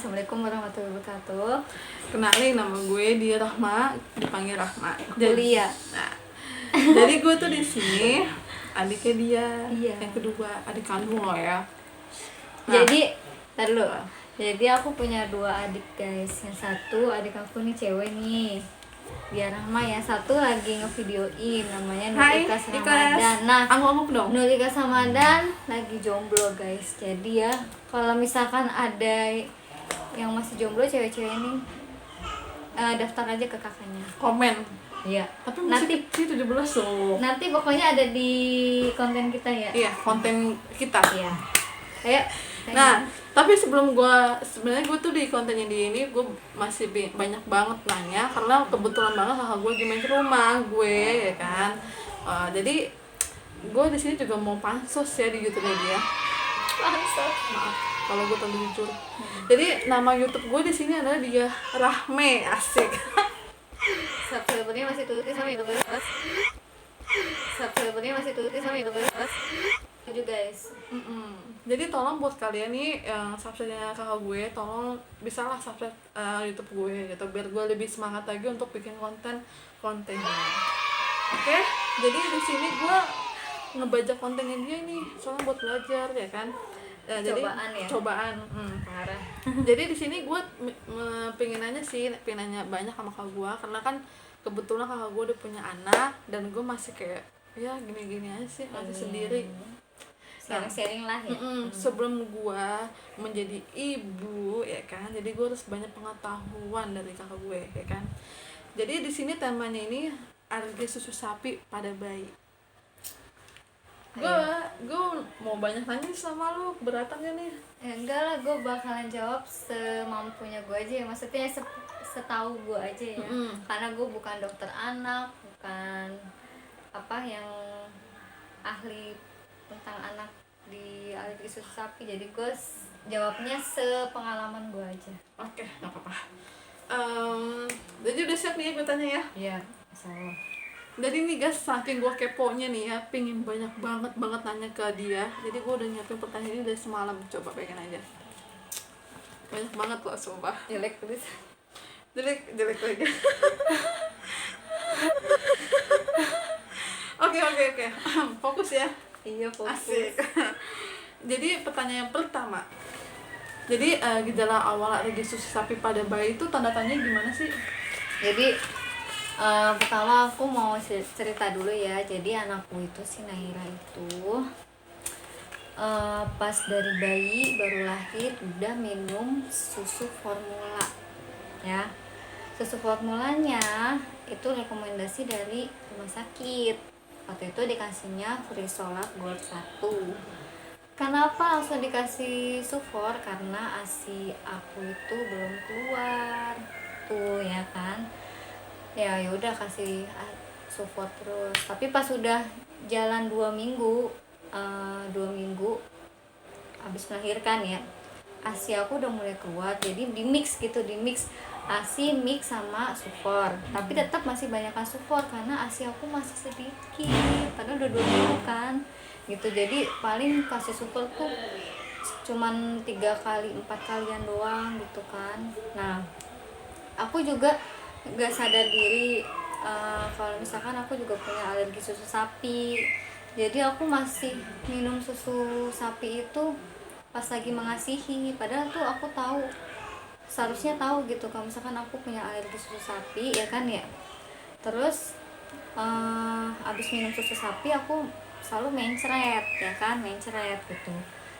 Assalamualaikum warahmatullahi wabarakatuh. Kenalin, nama gue Dia Rahma, dipanggil Rahma. Kuliah. Jadi gue tuh di sini adiknya dia, Iya. yang kedua adik kandung lo ya. Jadi, tar dulu. Jadi aku punya 2 adik guys. Yang satu adik aku nih cewek nih, Dia Rahma. Yang satu lagi ngevideoin, namanya Hai, Nurika Ikhlas. Ramadan. Nah, Angguk dong. Nurika Ramadan lagi jomblo guys. Jadi ya, kalau misalkan ada yang masih jomblo cewek-cewek ini, daftar aja ke kakaknya. Komen. Iya. Tapi masih Nanti kecil 17 loh. Nanti pokoknya ada di konten kita ya. Iya, konten kita. Iya. Ayo. Nah, tapi sebenarnya gue tuh di kontennya dia ini gue masih banyak banget nanya karena kebetulan banget kakak gue lagi main ke rumah gue ya kan. Jadi gue di sini juga mau pansos ya di YouTube-nya dia. Pansos. Maaf kalau gue terlalu jujur. Jadi nama YouTube gue di sini adalah Dia Rahme, asik. Subscribernya masih tutup sama itu guys. Subscribernya masih tutup sama itu guys. Tujuh guys. Jadi tolong buat kalian nih yang subscribe-nya kakak gue, tolong bisalah subscribe YouTube gue gitu biar gue lebih semangat lagi untuk bikin kontennya. Oke? Jadi di sini gue ngebaca kontennya dia nih, soalnya buat belajar ya kan. Cobaan ya? Cobaan. Parah. Jadi di sini gue pengen nanya banyak sama kakak gue karena kan kebetulan kakak gue udah punya anak dan gue masih kayak ya gini-gini aja sih, masih sendiri. Sharing lah ya. Sebelum gue menjadi ibu ya kan, jadi gue harus banyak pengetahuan dari kakak gue ya kan. Jadi di sini temanya ini alergi susu sapi pada bayi. Gue mau banyak nanya sama lu, keberatan gak nih? Ya enggak lah, gue bakalan jawab semampunya gue aja ya. Maksudnya setahu gue aja ya. Karena gue bukan dokter anak, bukan apa yang ahli tentang anak di alergi susu sapi. Jadi gue jawabnya sepengalaman gue aja. Oke, nggak apa-apa. Jadi udah siap nih gue tanya ya? Iya, insyaallah. Jadi nih guys, saking gue keponya nih ya, pengen banyak banget nanya ke dia. Jadi gue udah nyiapin pertanyaan ini dari semalam, coba pengen aja. Banyak banget loh, sumpah. Jelek terus. Jelek lagi. Oke. Fokus ya. Iya, fokus. Asik. Jadi pertanyaan yang pertama. Jadi gejala awal alergi susu sapi pada bayi itu tanda-tandanya gimana sih? Jadi pertama aku mau cerita dulu ya. Jadi anakku itu si Naira itu pas dari bayi baru lahir udah minum susu formula ya. Susu formulanya itu rekomendasi dari rumah sakit. Waktu itu dikasihnya Frisolat Gold 1. Kenapa langsung dikasih Sufor? Karena ASI aku itu belum keluar tuh ya kan. Ya udah kasih support terus, tapi pas sudah jalan 2 minggu habis melahirkan ya, ASI aku udah mulai keluar. Jadi di mix ASI mix sama support, tapi tetap masih banyakkan support karena ASI aku masih sedikit, padahal udah 2 minggu kan gitu. Jadi paling kasih support tuh cuman 3 kali 4 kalian doang gitu kan. Nah aku juga gak sadar diri kalau misalkan aku juga punya alergi susu sapi. Jadi aku masih minum susu sapi itu pas lagi mengasihi, padahal tuh aku seharusnya tahu gitu kalau misalkan aku punya alergi susu sapi ya kan ya. Terus abis minum susu sapi aku selalu mencret gitu,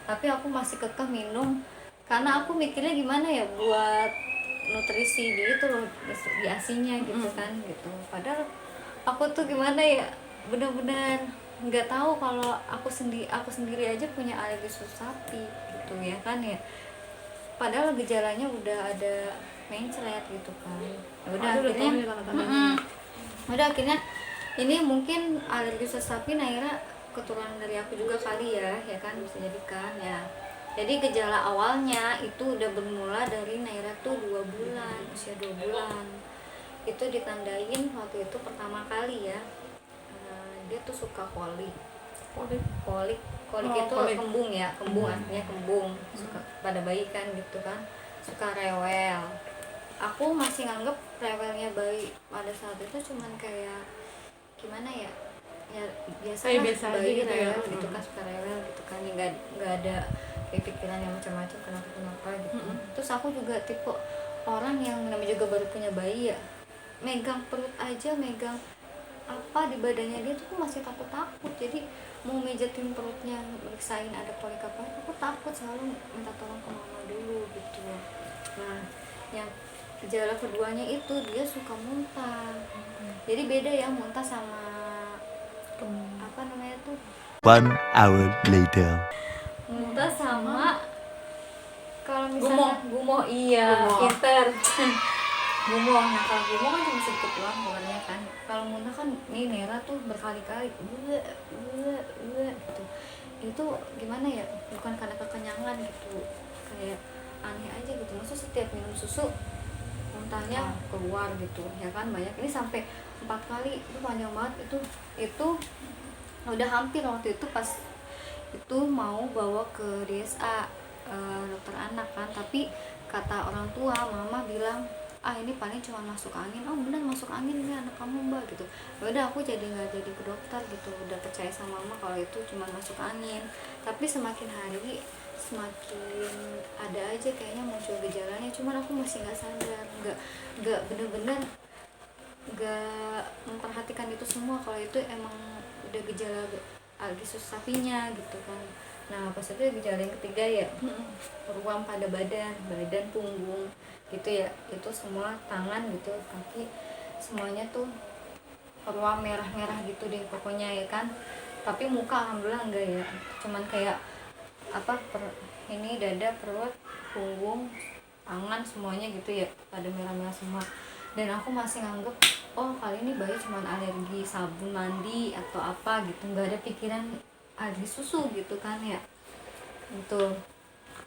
tapi aku masih kekeh minum karena aku mikirnya gimana ya buat nutrisi dia itu loh di asinya gitu kan gitu. Padahal aku tuh gimana ya, benar-benar nggak tahu kalau aku sendiri aja punya alergi susu sapi gitu ya kan ya. Padahal gejalanya udah ada mencret gitu kan. Udah akhirnya ini mungkin alergi susu sapi Naira keturunan dari aku juga kali ya kan, bisa jadi kan ya. Jadi gejala awalnya itu udah bermula dari Naira tuh 2 bulan, usia 2 bulan. Itu ditandain waktu itu pertama kali ya. Dia tuh suka kolik itu kembung ya, artinya kembung suka pada bayi kan gitu kan. suka rewel. Aku masih nganggep rewelnya bayi pada saat itu cuman kayak gimana ya, ya biasa lah biasa aja bayi gitu ya. rewel gitu kan, suka rewel gitu kan, ya nggak ada kayak pikiran yang macam-macam kenapa gitu. Terus aku juga tipe orang yang namanya juga baru punya bayi ya, megang perut aja, megang apa di badannya dia tuh masih takut, jadi mau mejetin perutnya, meriksain ada kolik apa, aku takut, selalu minta tolong ke mama dulu gitu. Nah, yang gejala keduanya itu dia suka muntah. Jadi beda ya muntah sama apa namanya tuh, 1 hour later. muntah sama kalau misalnya gumoh, iya Gumoh. pinter. Gumoh, nah kalau gumoh kan cuma sedikit doang keluarnya kan, kalau muntah kan nih merah tuh berkali-kali, gitu. Itu gimana ya, bukan karena kekenyangan gitu, kayak aneh aja gitu, maksud setiap minum susu muntahnya keluar gitu ya kan, banyak, ini sampai 4 kali, itu panjang banget. Itu udah hampir waktu itu pas itu mau bawa ke DSA, dokter anak kan, tapi kata orang tua, mama bilang ini paling cuma masuk angin. Oh benar masuk angin ini anak kamu mbak gitu. Udah aku jadi nggak jadi ke dokter gitu, udah percaya sama mama kalau itu cuma masuk angin. Tapi semakin hari semakin ada aja kayaknya muncul gejalanya, cuman aku masih nggak sadar, nggak bener-bener nggak memperhatikan itu semua kalau itu emang udah gejala algisus sapinya gitu kan. Nah pas itu gejala yang ketiga ya ruam pada badan punggung gitu ya, itu semua tangan gitu, kaki semuanya tuh ruam merah-merah gitu deh pokoknya ya kan. Tapi muka alhamdulillah enggak ya, cuman kayak apa ini dada, perut, punggung, tangan semuanya gitu ya pada merah-merah semua. Dan aku masih nganggep oh kali ini bayi cuman alergi sabun mandi atau apa gitu, nggak ada pikiran alergi susu gitu kan ya gitu.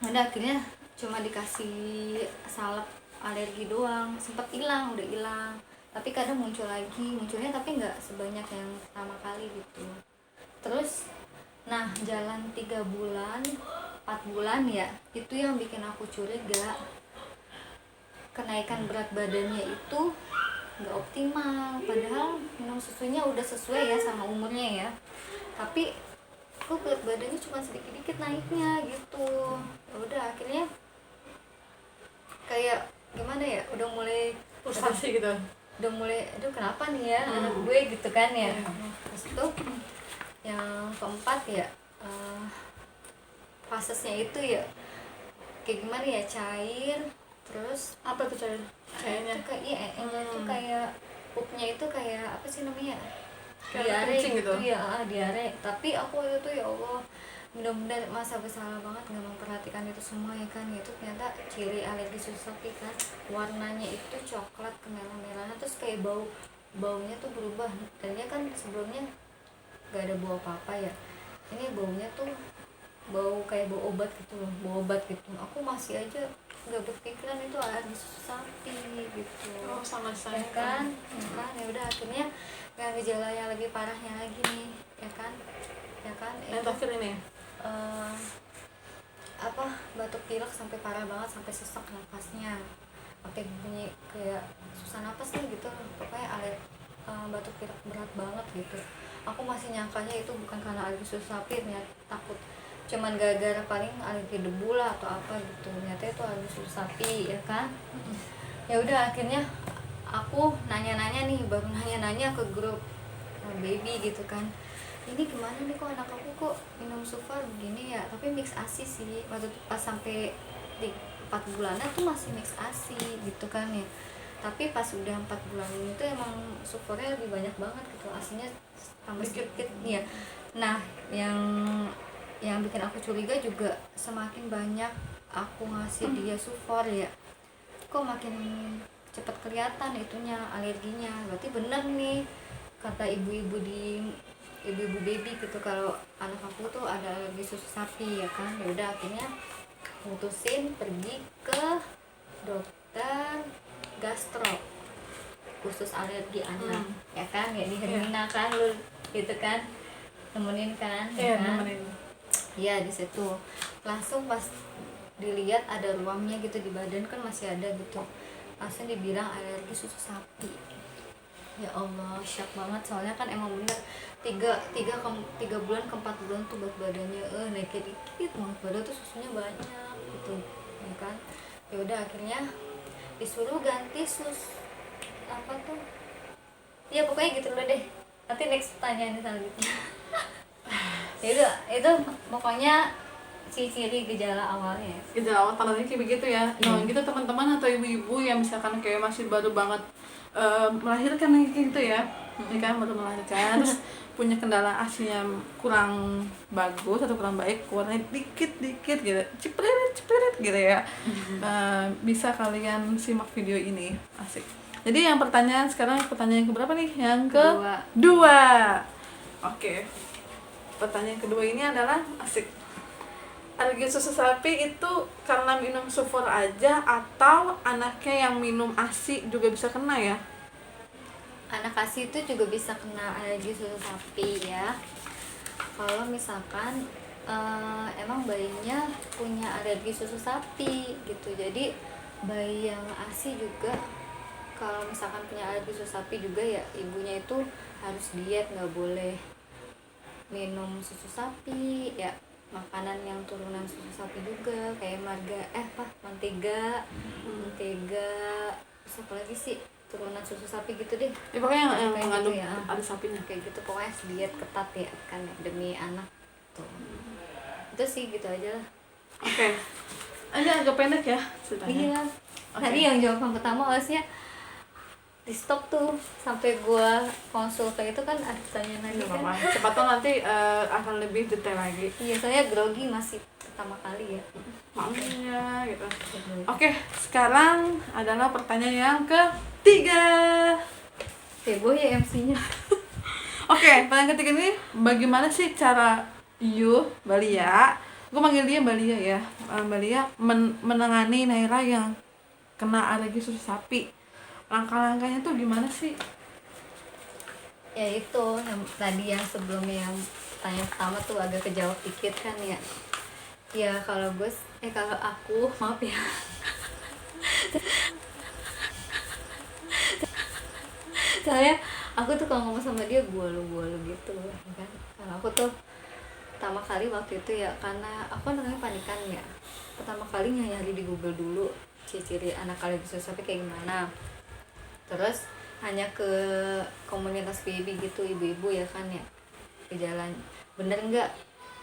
Ada akhirnya cuma dikasih salep alergi doang, sempet hilang, udah hilang, tapi kadang munculnya tapi nggak sebanyak yang pertama kali gitu. Terus nah jalan 3 bulan 4 bulan ya, itu yang bikin aku curiga, kenaikan berat badannya itu nggak optimal, padahal minum susunya udah sesuai ya sama umurnya ya, tapi kok berat badannya cuma sedikit-sedikit naiknya gitu. Udah akhirnya kayak gimana ya, udah mulai Frustasi gitu. udah mulai aduh kenapa nih ya anak gue gitu kan ya. Terus itu yang keempat ya, fasesnya itu ya kayak gimana ya, cair, terus Apa tuh cairnya? itu kayak itu kayak pupnya itu kayak apa sih namanya, Kayak diare kencing gitu gitu? ya, diare. Tapi aku waktu itu ya Allah benar-benar masa bersalah banget nggak memperhatikan itu semua ya kan. Itu ternyata ciri alergi susu sapi kan, warnanya itu coklat kemerah-merahan, terus kayak baunya tuh berubah. Tadinya kan sebelumnya nggak ada bau apa-apa ya, ini baunya tuh bau kayak bau obat gitu loh, bau obat gitu. Aku masih aja nggak berpikiran itu alergi susu sapi gitu. Oh sama saya Ya kan, ya udah akhirnya yang gejala yang lebih parahnya lagi nih ya kan, yang terakhir ini. apa batuk pilek sampai parah banget, sampai sesak nafasnya, sampai bunyi kayak susah napas nih gitu, pokoknya batuk pilek berat banget gitu. Aku masih nyangkanya itu bukan karena alergi susu sapi, ternyata takut cuman gara-gara paling alergi debu lah atau apa gitu, ternyata itu alergi susu sapi ya kan. Ya udah akhirnya aku nanya-nanya nih, baru nanya-nanya ke grup baby gitu kan, ini gimana nih kok anak aku kok minum Sufor begini ya, tapi mix ASI sih waktu itu pas sampai di 4 bulannya tuh masih mix ASI gitu kan ya. Tapi pas udah 4 bulan itu emang Sufornya lebih banyak banget gitu, ASInya tambah sedikit ya. Nah yang bikin aku curiga juga, semakin banyak aku ngasih dia Sufor ya, kok makin cepat kelihatan itunya alerginya. Berarti bener nih kata ibu-ibu baby gitu, kalau anak aku tuh ada alergi susu sapi ya kan. Ya udah akhirnya mutusin pergi ke dokter gastro khusus alergi anak ya kan, ya di Hermina kan lu gitu kan, nemenin kan ya kan? Nemenin. Iya di situ langsung pas dilihat ada ruamnya gitu di badan kan masih ada gitu, langsung dibilang alergi susu sapi. Ya Allah, shock banget soalnya kan emang bener 3 bulan ke 4 bulan tuh berat badannya naiknya dikit banget, padahal tuh susunya banyak gitu ya kan. Ya udah akhirnya disuruh ganti apa tuh ya, pokoknya gitu loh deh, nanti next pertanyaan selanjutnya. Ya itu pokoknya ciri gejala awalnya. Gejala awal tandanya kayak begitu ya. Nah gitu teman-teman atau ibu-ibu yang misalkan kayak masih baru banget melahirkan kayak gitu ya, ini kan baru melahirkan terus punya kendala ASI yang kurang bagus atau kurang baik, keluarnya dikit gitu, ciprit gitu ya. Bisa kalian simak video ini, asik. Jadi yang sekarang pertanyaan yang keberapa nih? Yang kedua. Oke. Pertanyaan kedua ini adalah asik. Alergi susu sapi itu karena minum sufor aja atau anaknya yang minum ASI juga bisa kena ya? Anak ASI itu juga bisa kena alergi susu sapi ya. Kalau misalkan emang bayinya punya alergi susu sapi gitu, jadi bayi yang ASI juga kalau misalkan punya alergi susu sapi juga ya ibunya itu harus diet, nggak boleh minum susu sapi ya, makanan yang turunan susu sapi juga kayak mentega, terus apa lagi sih turunan susu sapi gitu deh Ya pokoknya yang mengandung gitu ya, ada sapinya kayak gitu, pokoknya diet ketat ya kan demi anak tuh. Itu sih gitu aja lah. Oke. Ini agak pendek ya ceritanya. Iya. Tadi yang jawaban pertama harusnya di stop tuh sampai gua konsul kayak itu kan ada pertanyaan lagi kan. Cepat tuh nanti akan lebih detail lagi. Iya, soalnya grogi masih pertama kali ya. Maafnya gitu. Oke, sekarang adalah pertanyaan yang ketiga. Heboh ya MC-nya. Oke, pertanyaan ketiga ini bagaimana sih cara Balia, gue manggil dia Balia ya, Balia menangani Naira yang kena alergi susu sapi. Langkah-langkahnya tuh gimana sih? Ya itu yang tadi yang sebelumnya yang pertanyaan pertama tuh agak kejawab dikit kan ya. Ya kalau aku maaf ya. Soalnya aku tuh kalau ngomong sama dia gua lu gitu kan. Kalau aku tuh pertama kali waktu itu ya karena aku namanya panikan ya. Pertama kali nyari di Google dulu ciri-ciri anak alergi susu sapi kayak gimana. Terus hanya ke komunitas baby gitu, ibu-ibu ya kan ya, gejala bener nggak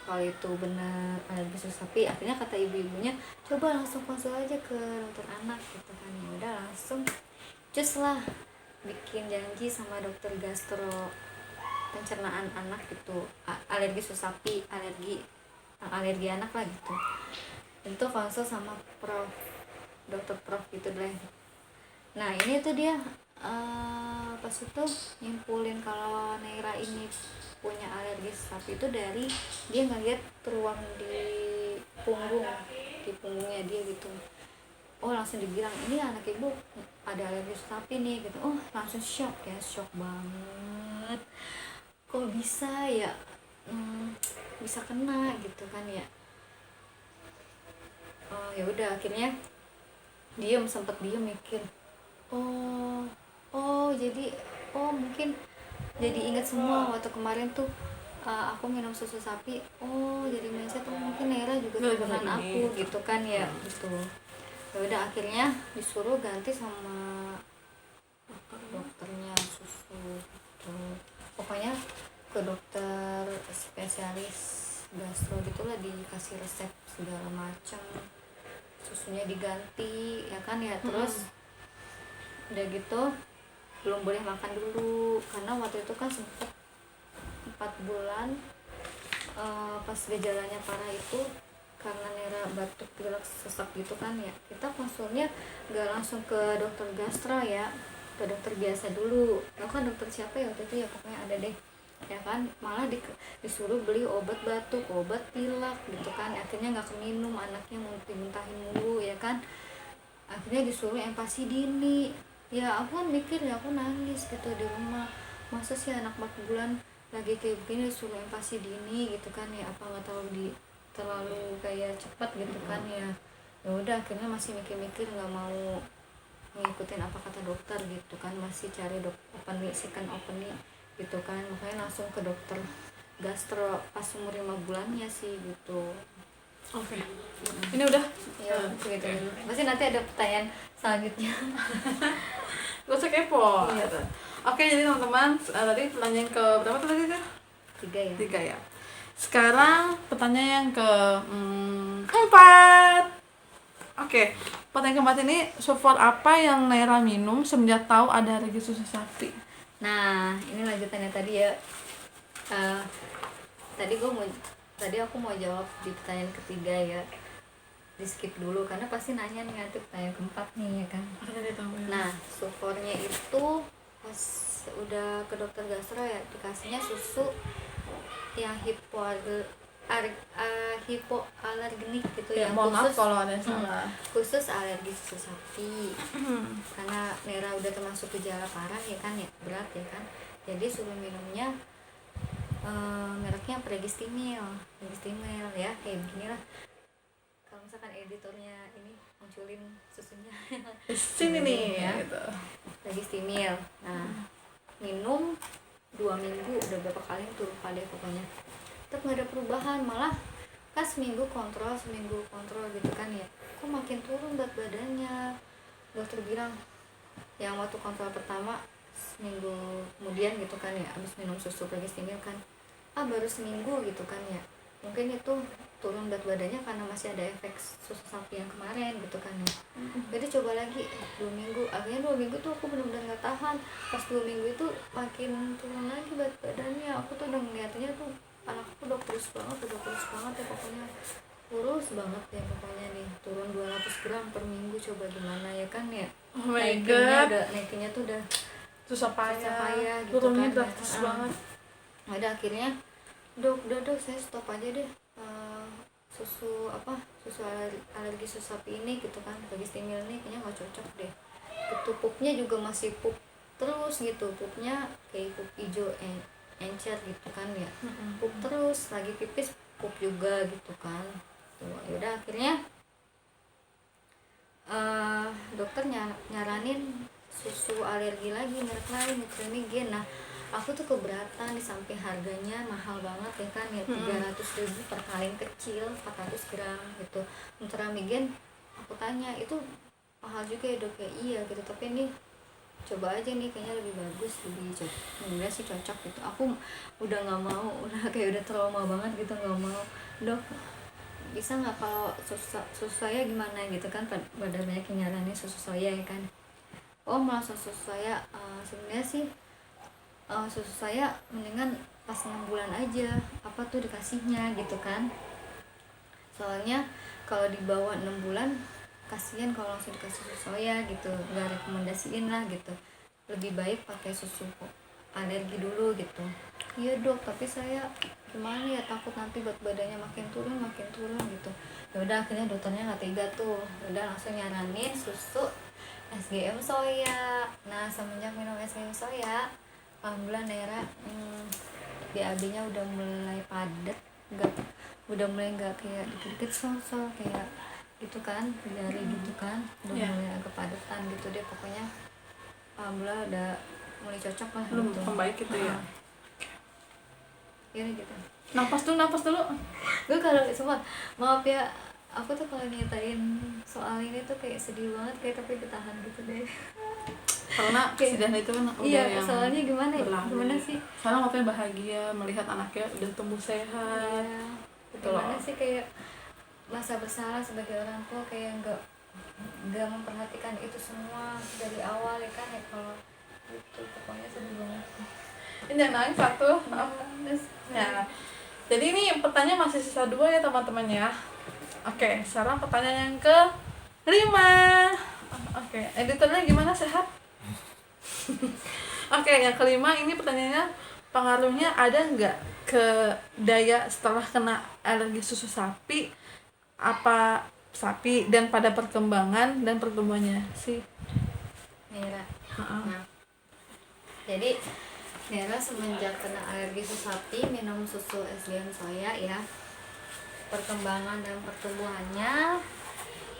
kalau itu bener alergi susu sapi. Akhirnya kata ibu-ibunya coba langsung konsul aja ke dokter anak gitu kan. Ya udah langsung cus lah bikin janji sama dokter gastro pencernaan anak gitu, alergi susu sapi, alergi anak lah gitu. Itu konsul sama dokter prof gitu deh. Nah ini tuh dia pas itu nyimpulin kalau Naira ini punya alergi sapi itu dari dia ngeliat ruang di punggungnya dia gitu. Oh langsung dibilang ini anak ibu ada alergi sapi nih gitu. Oh langsung shock banget, kok bisa ya bisa kena gitu kan ya. Ya udah akhirnya sempet diem mikir, jadi mungkin jadi ingat semua waktu kemarin tuh aku minum susu sapi. Jadi mindset mungkin Naira juga turunan aku gitu kan ya gitu. Ya udah akhirnya disuruh ganti sama dokternya susu gitu. Pokoknya ke dokter spesialis gastro gitulah, dikasih resep segala macam, susunya diganti ya kan ya. Terus udah gitu belum boleh makan dulu karena waktu itu kan sempet 4 bulan pas gejalanya parah itu karena Naira batuk pilek sesak gitu kan ya. Kita konsulnya gak langsung ke dokter gastro ya, ke dokter biasa dulu. Kan dokter siapa ya waktu itu ya, pokoknya ada deh ya kan. Malah disuruh beli obat batuk, obat pilek gitu kan. Akhirnya gak keminum, anaknya muntah-muntahin mulu ya kan. Akhirnya disuruh empasi dini. Ya aku kan mikir ya, aku nangis gitu di rumah, masa sih anak 4 bulan lagi kayak begini disuruh empasi dini gitu kan ya. Apa nggak terlalu kayak cepat gitu kan ya. Ya udah akhirnya masih mikir-mikir nggak mau ngikutin apa kata dokter gitu kan, masih cari second opinion gitu kan, makanya langsung ke dokter gastro pas umur 5 bulannya sih gitu. Oke. Ini udah Ya gitu dulu. Pasti nanti ada pertanyaan selanjutnya. gak usah kepo. Iya. Oke, jadi teman-teman, tadi pertanyaan ke berapa tadi kan? 3 ya. 3 ya. Sekarang pertanyaan yang ke 4. Oke, pertanyaan keempat ini, support apa yang Naira minum semenjak tahu ada alergi susu sapi? Nah, ini lanjutannya tadi ya. Tadi aku mau jawab di pertanyaan ketiga ya. Di skip dulu karena pasti nanya nih nanti pertanyaan keempat nih ya kan. Nah, sufornya itu pas udah ke dokter gastro ya dikasihnya susu yang hipoalergenik gitu Ya, yang mohon maaf khusus kalau ada yang salah. khusus alergi susu sapi. Karena Nera udah termasuk gejala parah ya kan, ya berat ya kan, jadi suruh minumnya mereknya Pregistimil ya, kayak begini lah. Kalau misalkan editornya ini munculin susunya Sini nih ya, gitu. Pregistimil. Nah, minum 2 minggu udah berapa kali tuh lupa deh pokoknya, tetap nggak ada perubahan, malah kan seminggu kontrol gitu kan ya, kok makin turun berat badannya. Dokter bilang yang waktu kontrol pertama seminggu kemudian gitu kan ya, abis minum susu Pregistimil kan, baru seminggu gitu kan ya, mungkin itu turun berat badannya karena masih ada efek susu sapi yang kemarin gitu kan ya. Jadi coba lagi 2 minggu, akhirnya 2 minggu tuh aku benar-benar nggak tahan. Pas 2 minggu itu makin turun lagi berat badannya, aku tuh udah ngeliatnya tuh anakku udah kurus banget ya pokoknya, kurus banget ya pokoknya nih, turun 200 gram per minggu, coba gimana ya kan ya. Oh my god, naikinnya tuh udah susah payah gitu turunnya kan. drastis banget. Ada akhirnya udah saya stop aja deh susu alergi susu sapi ini gitu kan, Pregistimil ini kayaknya nggak cocok deh gitu. Pupnya juga masih pup terus gitu, pupnya kayak pup hijau encer gitu kan ya, pup terus, lagi pipis pup juga gitu kan tuh. Yaudah akhirnya dokter nyaranin susu alergi lagi, merek lain, Nutramigen. Nah, aku tuh keberatan di samping harganya mahal banget ya kan ya, 300.000 per kaleng kecil 400 gram gitu. Nutramigen aku tanya itu mahal juga ya dok ya, iya gitu, tapi ini coba aja nih kayaknya lebih bagus, lebih cocok, sih cocok gitu. Aku udah nggak mau, udah kayak udah trauma banget gitu, nggak mau. Dok bisa nggak kalau susu saya gimana gitu kan, pada banyak yang nyaranin susu soya ya kan. Malah susu soya sebenarnya sih susu saya mendingan pas 6 bulan aja apa tuh dikasihnya gitu kan, soalnya kalau di bawah 6 bulan kasihan kalau langsung dikasih susu soya gitu, nggak rekomendasiin lah gitu, lebih baik pakai susu alergi dulu gitu. Iya dok, tapi saya gimana ya, takut nanti berat badannya makin turun gitu. Ya udah akhirnya dokternya nggak tega tuh, udah langsung nyaranin susu SGM soya. Nah semenjak minum SGM soya alhamdulillah Nera BAB-nya udah mulai padat, udah mulai nggak kayak dikit-dikit sol kayak gitu kan, dari gitu kan, udah mulai agak padatan gitu deh pokoknya. Alhamdulillah udah mulai cocok lah Belum gitu. membaik gitu ya. Ini gitu. Napas dulu. Gue kalau semua maaf ya, aku tuh kalau nyatain soal ini tuh kayak sedih banget, kayak tapi ditahan gitu deh. Karena kesedihan itu kan udah iya, yang soalnya gimana berlalu. sih? Sekarang waktunya bahagia melihat anaknya udah tumbuh sehat. Iya. Gitu Gimana loh. sih kayak masa bersalah sebagai orang tua, kayak nggak memperhatikan itu semua dari awal ya kan ya, kalau gitu pokoknya sedih banget. Ini jangan nangis satu. Ya. Jadi ini pertanyaan masih sisa 2 ya teman-teman ya. Oke, sekarang pertanyaan yang ke-5. Oke, editornya gimana, sehat? Oke, yang ke-5 ini pertanyaannya, pengaruhnya ada nggak ke daya setelah kena alergi susu sapi dan pada perkembangan dan pertumbuhannya sih? Nera. Nah, jadi Nera semenjak kena alergi susu sapi minum susu SGM soya ya, perkembangan dan pertumbuhannya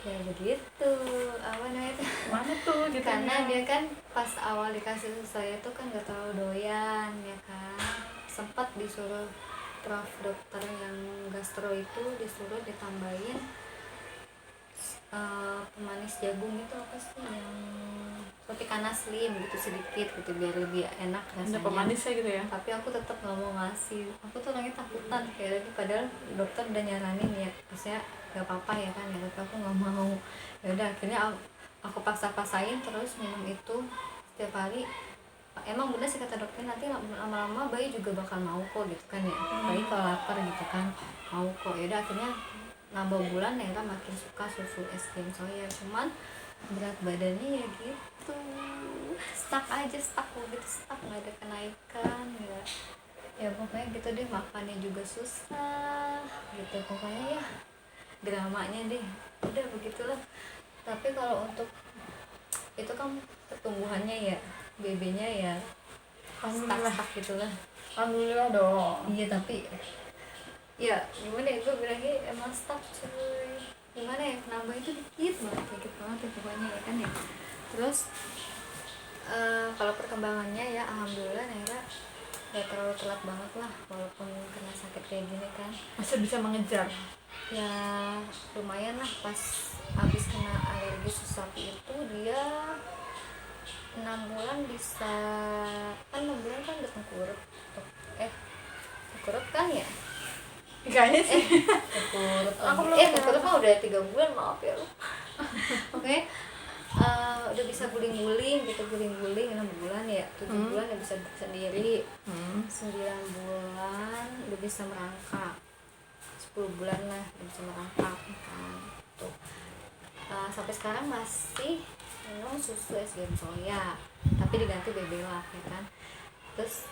Ya begitu, apa namanya itu, Mana tuh gitu karena dia kan pas awal dikasih susu saya tuh kan gak terlalu doyan ya kan, sempat disuruh prof dokter yang gastro itu disuruh ditambahin pemanis jagung itu apa sih yang seperti Kanaslim gitu sedikit gitu biar lebih enak ada rasanya. pemanisnya gitu ya. Tapi aku tetap nggak mau ngasih, aku tuh orangnya takutan kayak gitu, padahal dokter udah nyaranin ya maksudnya nggak apa-apa ya kan ya, tapi aku nggak mau. Ya udah akhirnya aku paksa-paksain terus minum itu setiap hari. Emang bener sih kata dokter, nanti lama-lama bayi juga bakal mau kok gitu kan ya, bayi kalau lapar gitu kan mau kok. Ya udah akhirnya nambah bulan ya kan makin suka susu es krim soya, cuman berat badannya ya gitu stuck aja, stuck gitu, stuck nggak ada kenaikan ya. Ya pokoknya gitu deh, makannya juga susah gitu pokoknya ya, dramanya deh, udah begitulah. Tapi kalau untuk itu kan pertumbuhannya ya, BB-nya ya Alhamdulillah. stuck gitulah. Alhamdulillah dong. Iya tapi ya gimana ya, gue bilangnya emang stuck cuy, gimana ya, nambah itu dikit banget, dikit banget ya pokoknya ya kan ya. Terus kalau perkembangannya ya alhamdulillah Naira gak terlalu telat banget lah, walaupun kena sakit kayak gini kan Masih bisa mengejar. ya lumayan lah. Pas abis kena alergi susu sapi itu dia 6 bulan bisa, kan 6 bulan kan udah tengkurap tengkurap kan ya, Kayaknya sih. tengkurap Aku belum lagi. tahu. Tengkurap mah udah 3 bulan, maaf ya lu. Oke. Udah bisa guling-guling gitu, guling-guling 6 bulan ya, 7 bulan udah bisa sendiri, 9 bulan udah bisa merangkak, 10 bulan lah udah bisa merangkak kan tuh. Sampai sekarang masih minum susu es krim soya tapi diganti BB lah ya kan. Terus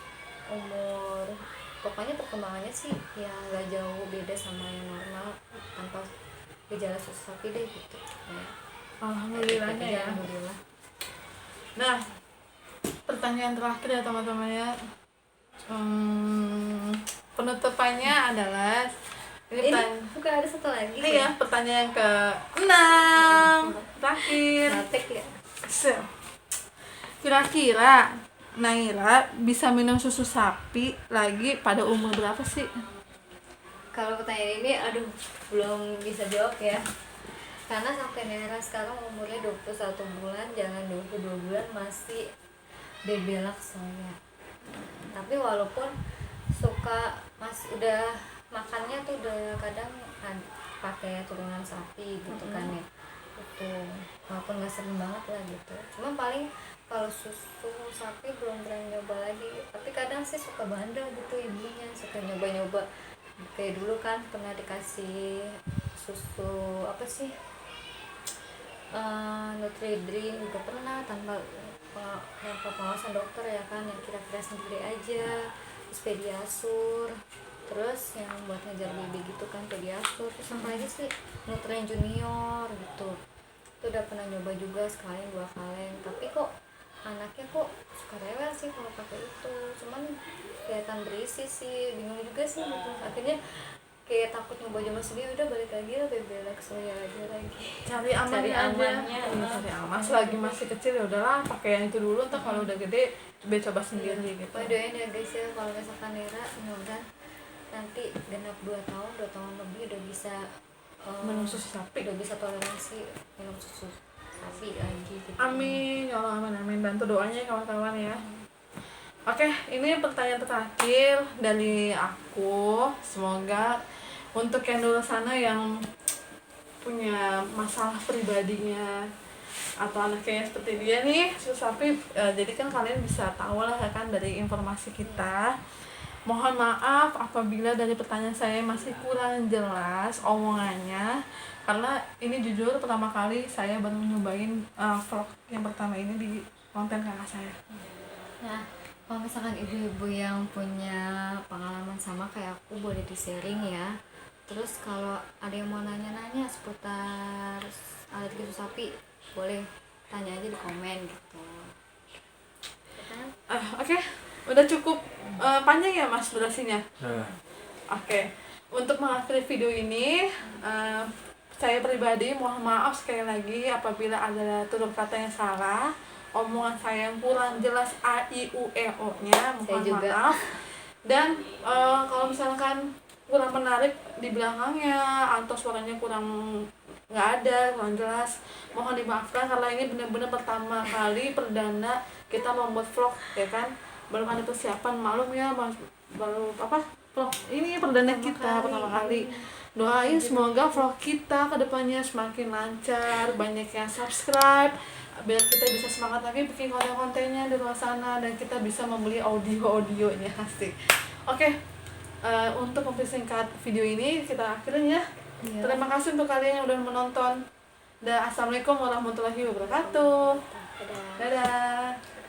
umur, pokoknya perkembangannya sih ya nggak jauh beda sama yang normal, tanpa gejala susu sapi deh gitu ya. Alhamdulillahnya ya. Alhamdulillah. Nah, pertanyaan terakhir ya teman-teman ya. Penutupannya adalah ini Bukan ada satu lagi ya pertanyaan ke 6 terakhir. Natek ya. Kira-kira Naira bisa minum susu sapi lagi pada umur berapa sih? Kalau pertanyaan ini aduh belum bisa jawab ya, karena sampai Naira sekarang umurnya 21 bulan, jangan 22 bulan masih BB Laksoya. Tapi walaupun suka udah makannya tuh udah kadang pakai turunan sapi gitu kan ya, itu walaupun nggak sering banget lah gitu. Cuma paling kalau susu sapi belum pernah nyoba lagi, tapi kadang sih suka bandel gitu ibunya, suka nyoba-nyoba. Kayak dulu kan pernah dikasih susu apa sih, Nutri-Drink juga pernah tanpa pengawasan dokter ya kan, yang kira-kira sendiri aja. Terus Pediasur, terus yang buat ngejar BB gitu kan Pediasur, terus apa lagi sih, Nutren Junior gitu. Itu udah pernah nyoba juga sekali 2 kali, tapi kok anaknya kok suka rewel sih kalau pakai itu. Cuman kelihatan berisi sih, bingung juga sih gitu. Akhirnya kayak takut nyoba-nyoba sendiri, udah balik lagi lah BB Laksoya aja lagi. Cari amannya amannya, aja. Cari aman. Selagi masih kecil ya udahlah pakai yang itu dulu, entar kalau udah gede coba sendiri gitu. Pokoknya doain ya guys ya, kalau misalkan Nera semoga nanti genap 2 tahun lebih udah bisa Minum susu sapi. udah bisa toleransi minum susu sapi lagi gitu. Amin, ya Allah, amin, amin. Bantu doanya kawan-kawan ya. Oke, ini pertanyaan terakhir dari aku. Semoga untuk yang di luar sana yang punya masalah pribadinya atau anaknya seperti dia nih susu sapi, jadi kan kalian bisa tahu lah kan dari informasi kita. Mohon maaf apabila dari pertanyaan saya masih kurang jelas omongannya, karena ini jujur pertama kali saya baru nyobain vlog yang pertama ini di konten kakak saya. Nah, kalau misalkan ibu-ibu yang punya pengalaman sama kayak aku boleh di-sharing ya. Terus kalau ada yang mau nanya-nanya seputar alergi susu sapi, boleh tanya aja di komen gitu. Oke. Udah cukup panjang ya mas durasinya? Oke. Untuk mengakhiri video ini, saya pribadi mohon maaf sekali lagi apabila ada tutur kata yang salah, omongan saya yang kurang jelas a i u e o nya, mohon juga. maaf. Dan kalau misalkan kurang menarik di belakangnya atau suaranya kurang nggak ada, kurang jelas, mohon dimaafkan karena ini benar-benar pertama kali perdana kita membuat vlog, ya kan, belum ada persiapan, maklum ya, baru apa vlog ini perdana kita pertama kali. Doain semoga vlog kita kedepannya semakin lancar, banyak yang subscribe, biar kita bisa semangat lagi bikin konten-kontennya di luar sana dan kita bisa membeli audio-audionya asik. Oke, untuk mempersingkat video ini kita akhirin ya. Iya. Terima kasih untuk kalian yang udah menonton. Dan assalamualaikum warahmatullahi wabarakatuh. Dadah. Dadah.